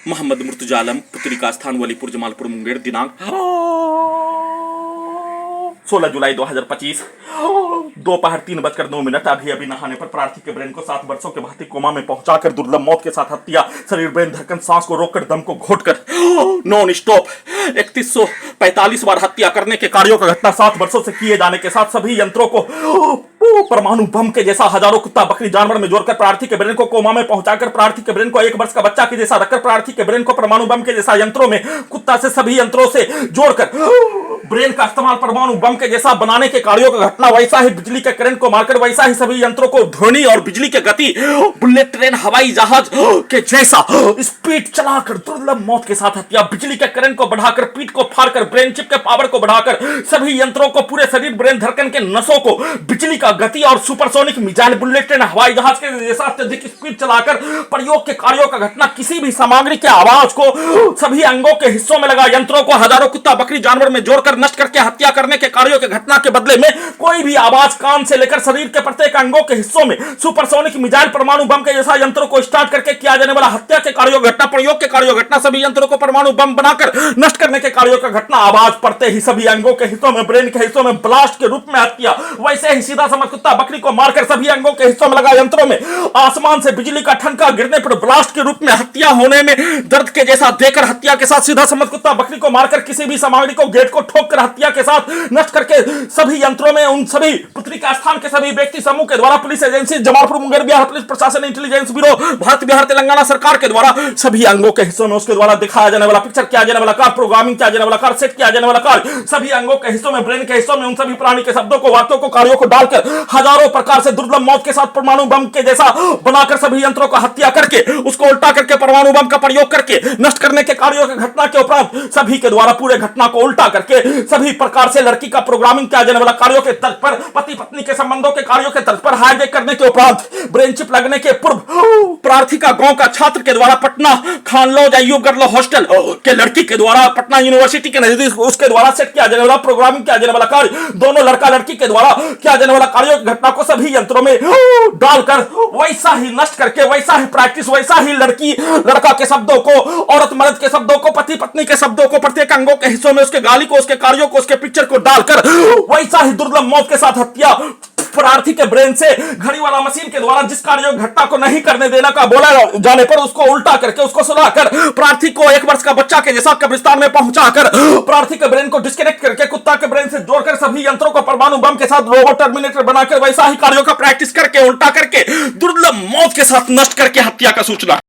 मोहम्मद मुर्तजा आलम, पुत्री का स्थान वलीपुर जमालपुर मुंगेर, दिनांक 16 जुलाई 2025 दोपहर 3:09। अभी अभी नहाने पर प्रार्थी के ब्रेन को 7 वर्षों के भर्ती कोमा में पहुंचाकर दुर्लभ मौत के साथ हत्या। शरीर ब्रेन धड़कन सांस को रोककर दम को घोटकर नॉन स्टॉप 3145 बार हत्या करने के कार्यों का घटना 7 वर्षों से किए जाने के साथ सभी यंत्रों को परमाणु बम के जैसा हजारों कुत्ता बकरी जानवर में जोड़कर प्रार्थी के ब्रेन को कोमा में पहुंचाकर प्रार्थी के ब्रेन को 1 वर्ष का बच्चा के जैसा रखकर प्रार्थी के ब्रेन को परमाणु बम के जैसा यंत्रों में कुत्ता से सभी यंत्रों से जोड़कर ब्रेन का इस्तेमाल परमाणु बम के जैसा बनाने के कार्यों का घटना। वैसा ही बिजली के करंट को मारकर वैसा ही सभी यंत्रों को ध्वनि और बिजली के गति बुलेट ट्रेन हवाई जहाज के जैसा स्पीड चलाकर दुर्लभ मौत के साथ हत्या। बिजली के करंट को बढ़ाकर पीठ को फाड़कर ब्रेन चिप के पावर को बढ़ाकर सभी यंत्रों को पूरे शरीर ब्रेन धड़कन के नसों को बिजली का गति और सुपरसोनिक मिसाइल बुलेट ट्रेन हवाई जहाज के जैसा अत्यधिक स्पीड चलाकर प्रयोग के कार्यों का घटना। किसी भी सामग्री के आवाज को सभी अंगों के हिस्सों में लगा यंत्रों को हजारों कुत्ता बकरी जानवर में जोड़कर नष्ट करके हत्या करने के कार्यों के घटना के बदले में कोई भी आवाज कान से लेकर शरीर के प्रत्येक अंगों के हिस्सों में सुपरसोनिक मिसाइल परमाणु बम के जैसा यंत्रों को स्टार्ट करके किया जाने वाला हत्या के कार्यों घटना प्रयोग के कार्यों घटना। सभी यंत्रों को परमाणु बम बनाकर नष्ट करने के कार्यों का घटना। आवाज पड़ते ही सभी अंगों के हिस्सों में ब्रेन के हिस्सों में ब्लास्ट के रूप में हत्या। वैसे ही सीधा समझ कुत्ता बकरी को मारकर सभी अंगों के हिस्सों में लगा यंत्रों में आसमान से बिजली का ठनका गिरने पर ब्लास्ट के रूप में हत्या होने में दर्द के जैसा देकर हत्या के साथ सीधा समझ कुत्ता बकरी को मारकर किसी भी सामग्री को गेट को ठोक कर हत्या के साथ नष्ट करके सभी यंत्रों में उन सभी पुत्री का स्थान के सभी व्यक्ति समूह के द्वारा police agency Jamalpur Munger Bihar police प्रशासन इंटेलिजेंस ब्यूरो भारत बिहार तेलंगाना सरकार के द्वारा सभी अंगों के हिस्सों में उसके द्वारा दिखाया जाने वाला पिक्चर किया जाने वाला कार्य प्रोग्रामिंग किया जाने वाला कार्य सेट किया जाने वाला कार्य सभी अंगों के हिस्सों में ब्रेन के हिस्सों में उन सभी प्राणी के शब्दों को वाक्यों को कार्यों को डालकर हजारों प्रकार से दुर्लभ मौत के साथ परमाणु बम के जैसा बनाकर सभी यंत्रों का हत्या करके उसको उल्टा करके परमाणु बम का प्रयोग करके नष्ट करने के कार्यों की घटना के उपरांत सभी के द्वारा पूरे घटना को उल्टा करके सभी प्रकार से लड़की का प्रोग्रामिंग किया जाने वाला कार्यों के तर्ज पर पति पत्नी के संबंधों के कार्यों के तर्ज पर हाईजैक करने के उपरांत ब्रेन चिप लगने के पूर्व प्रार्थी का गांव का छात्र के द्वारा पटना खानलौज अय्यूब गर्ल हॉस्टल के लड़की के द्वारा पटना यूनिवर्सिटी के नजदीक उसके द्वारा सेट किया जाने वाला प्रोग्रामिंग किया जाने वाला कार्य दोनों लड़का लड़की के द्वारा किया जाने वाला कार्यों की घटना को सभी यंत्रों में डालकर वैसा ही नष्ट करके वैसा ही प्रैक्टिस वैसा ही लड़की लड़का के शब्दों को औरत मर्द के शब्दों को पति पत्नी के शब्दों को प्रत्येक अंगों के हिस्सों में उसके गाली को उसके कार्यों को उसके पिक्चर को डालकर वैसा ही दुर्लभ मौत के साथ हत्या। प्रार्थी के ब्रेन से घड़ी वाला मशीन के द्वारा जिस कार्य घटना को नहीं करने देना का बोला जाने पर उसको उल्टा करके उसको सुलाकर प्रार्थी को 1 वर्ष का बच्चा के जैसा कब्रिस्तान में पहुंचाकर प्रार्थी के ब्रेन को डिस्कनेक्ट करके कुत्ता के ब्रेन से जोड़कर सभी यंत्रों को परमाणु बम के साथ रोबोट टर्मिनेटर बनाकर वैसा ही कार्यों का प्रैक्टिस करके उल्टा करके दुर्लभ मौत के साथ नष्ट करके हत्या का सूचना।